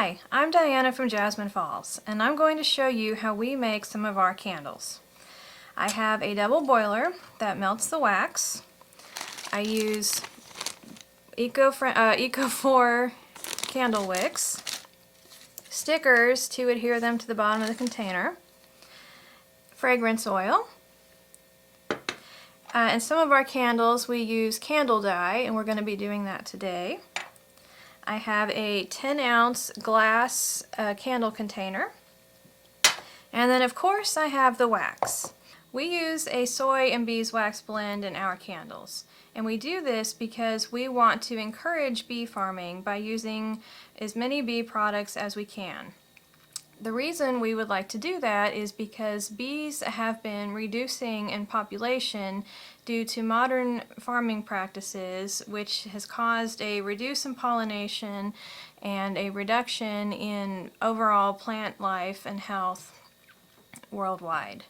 Hi, I'm Diana from Jasmine Falls, and I'm going to show you how we make some of our candles. I have a double boiler that melts the wax. I use Eco4 candle wicks, stickers to adhere them to the bottom of the container, fragrance oil, and some of our candles we use candle dye, and we're going to be doing that today. I have a 10-ounce glass candle container, and then of course I have the wax. We use a soy and beeswax blend in our candles, and we do this because we want to encourage bee farming by using as many bee products as we can. The reason we would like to do that is because bees have been reducing in population due to modern farming practices, which has caused a reduce in pollination and a reduction in overall plant life and health worldwide.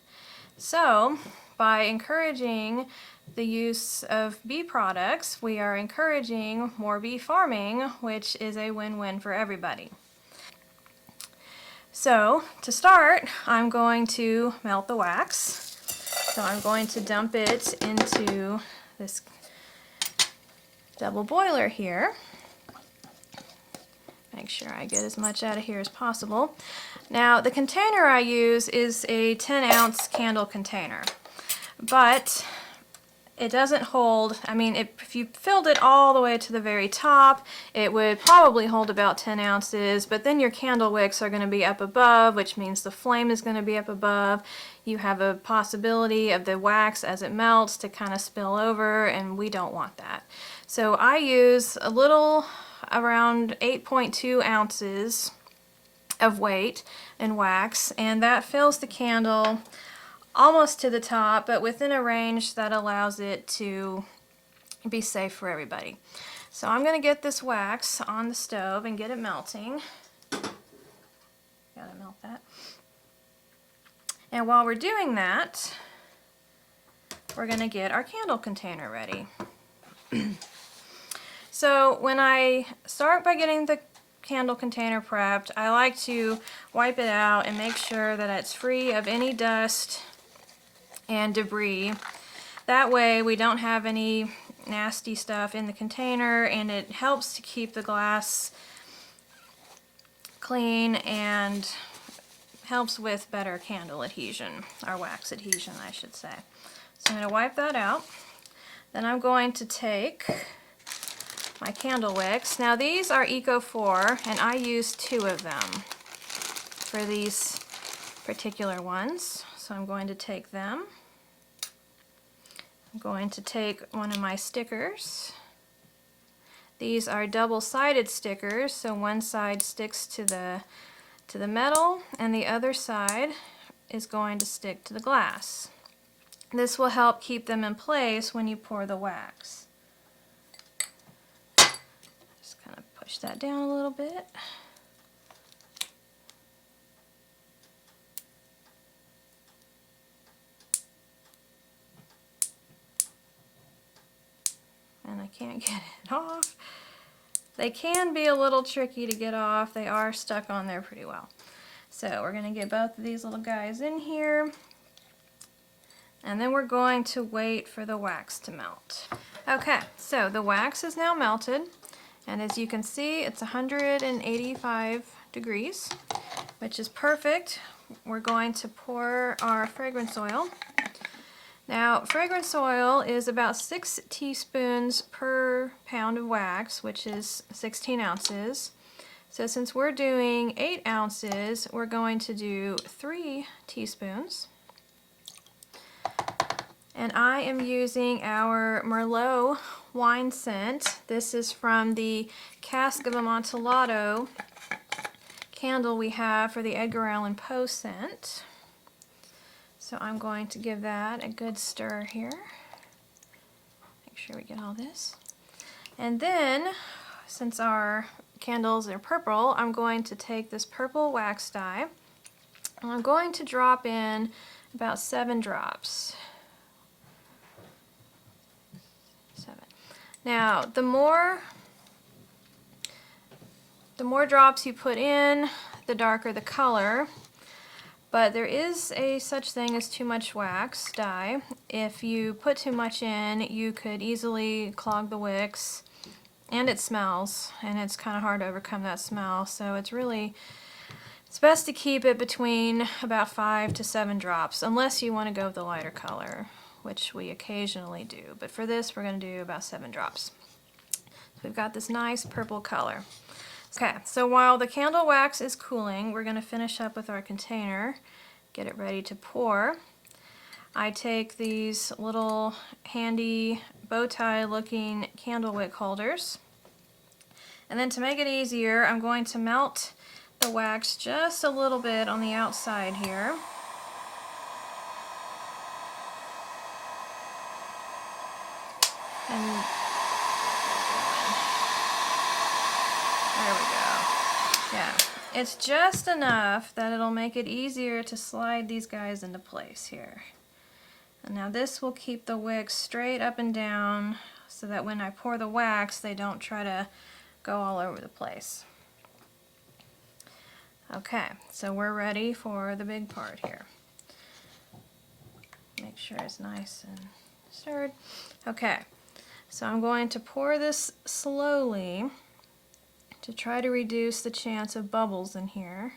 So, by encouraging the use of bee products, we are encouraging more bee farming, which is a win-win for everybody. So, to start, I'm going to melt the wax. So I'm going to dump it into this double boiler here. Make sure I get as much out of here as possible. Now, the container I use is a 10-ounce candle container, but it doesn't hold, if you filled it all the way to the very top, it would probably hold about 10 ounces, but then your candle wicks are going to be up above, which means the flame is going to be up above. You have a possibility of the wax as it melts to kind of spill over, and we don't want that. So I use a little around 8.2 ounces of weight in wax, and that fills the candle almost to the top, but within a range that allows it to be safe for everybody. So I'm going to get this wax on the stove and get it melting. Gotta melt that. And while we're doing that, we're going to get our candle container ready. So when I start by getting the candle container prepped, I like to wipe it out and make sure that it's free of any dust and debris. That way we don't have any nasty stuff in the container, and it helps to keep the glass clean and helps with better candle adhesion, or wax adhesion I should say. So I'm going to wipe that out. Then I'm going to take my candle wicks. Now these are Eco4, and I use 2 of them for these particular ones. So I'm going to take them. I'm going to take one of my stickers. These are double-sided stickers, so one side sticks to the metal and the other side is going to stick to the glass. This will help keep them in place when you pour the wax. Just kind of push that down a little bit. And I can't get it off. They can be a little tricky to get off. They are stuck on there pretty well. So we're going to get both of these little guys in here. And then we're going to wait for the wax to melt. Okay, so the wax is now melted. And as you can see, it's 185 degrees, which is perfect. We're going to pour our fragrance oil. Now, fragrance oil is about 6 teaspoons per pound of wax, which is 16 ounces. So since we're doing 8 ounces, we're going to do 3 teaspoons. And I am using our Merlot wine scent. This is from the Cask of Amontillado candle we have for the Edgar Allan Poe scent. So I'm going to give that a good stir here. Make sure we get all this. And then, since our candles are purple, I'm going to take this purple wax dye, and I'm going to drop in about 7 drops. 7. Now, the more The more drops you put in, the darker the color. But there is a such thing as too much wax dye. If you put too much in, you could easily clog the wicks, and it smells, and it's kind of hard to overcome that smell. So it's best to keep it between about 5 to 7 drops, unless you want to go with the lighter color, which we occasionally do. But for this, we're going to do about 7 drops. So we've got this nice purple color. Okay, so while the candle wax is cooling, we're going to finish up with our container, get it ready to pour. I take these little handy bow tie looking candle wick holders, and then to make it easier, I'm going to melt the wax just a little bit on the outside here. And there we go. Yeah, it's just enough that it'll make it easier to slide these guys into place here. And now this will keep the wicks straight up and down so that when I pour the wax, they don't try to go all over the place. Okay, so we're ready for the big part here. Make sure it's nice and stirred. Okay, so I'm going to pour this slowly to try to reduce the chance of bubbles in here.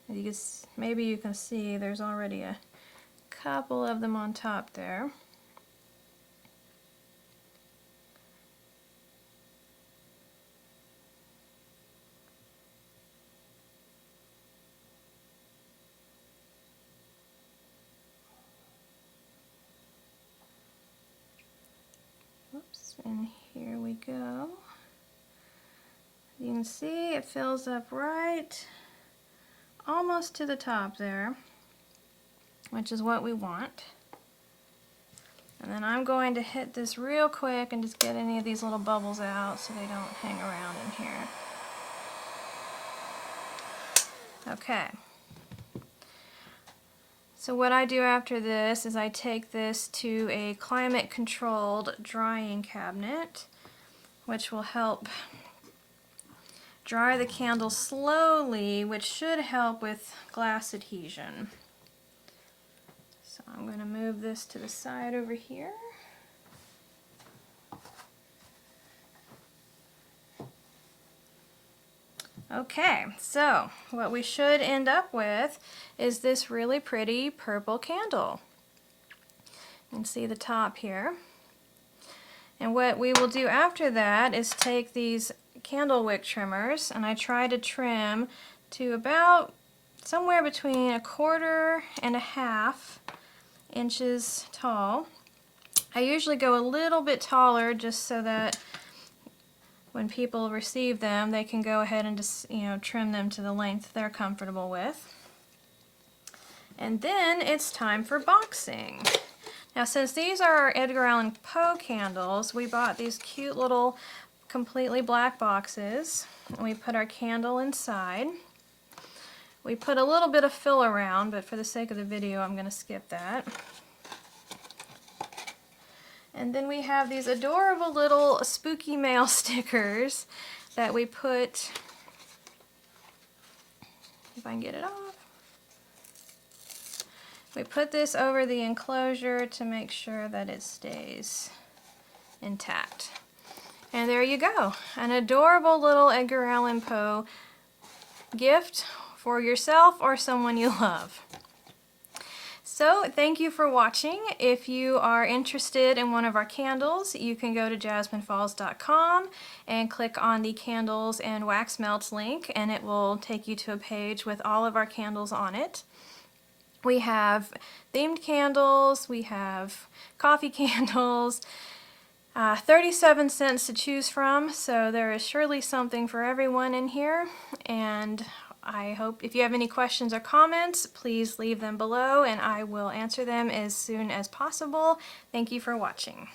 Maybe you can see there's already a couple of them on top there. Oops, and here we go. You can see it fills up right almost to the top there, which is what we want. And then I'm going to hit this real quick and just get any of these little bubbles out so they don't hang around in here. Okay. So what I do after this is I take this to a climate-controlled drying cabinet, which will help dry the candle slowly, which should help with glass adhesion. So I'm going to move this to the side over here. Okay, so what we should end up with is this really pretty purple candle. You can see the top here. And what we will do after that is take these candle wick trimmers, and I try to trim to about somewhere between 1/4 and 1/2 inches tall. I usually go a little bit taller just so that when people receive them, they can go ahead and just, trim them to the length they're comfortable with. And then it's time for boxing. Now, since these are our Edgar Allan Poe candles, we bought these cute little completely black boxes. And we put our candle inside. We put a little bit of fill around, but for the sake of the video, I'm going to skip that. And then we have these adorable little spooky mail stickers that we put, if I can get it off, we put this over the enclosure to make sure that it stays intact. And there you go, an adorable little Edgar Allan Poe gift for yourself or someone you love. So thank you for watching. If you are interested in one of our candles, you can go to jasminefalls.com and click on the candles and wax melts link, and it will take you to a page with all of our candles on it. We have themed candles, we have coffee candles, 37 cents to choose from, so there is surely something for everyone in here. And I hope if you have any questions or comments, please leave them below and I will answer them as soon as possible. Thank you for watching.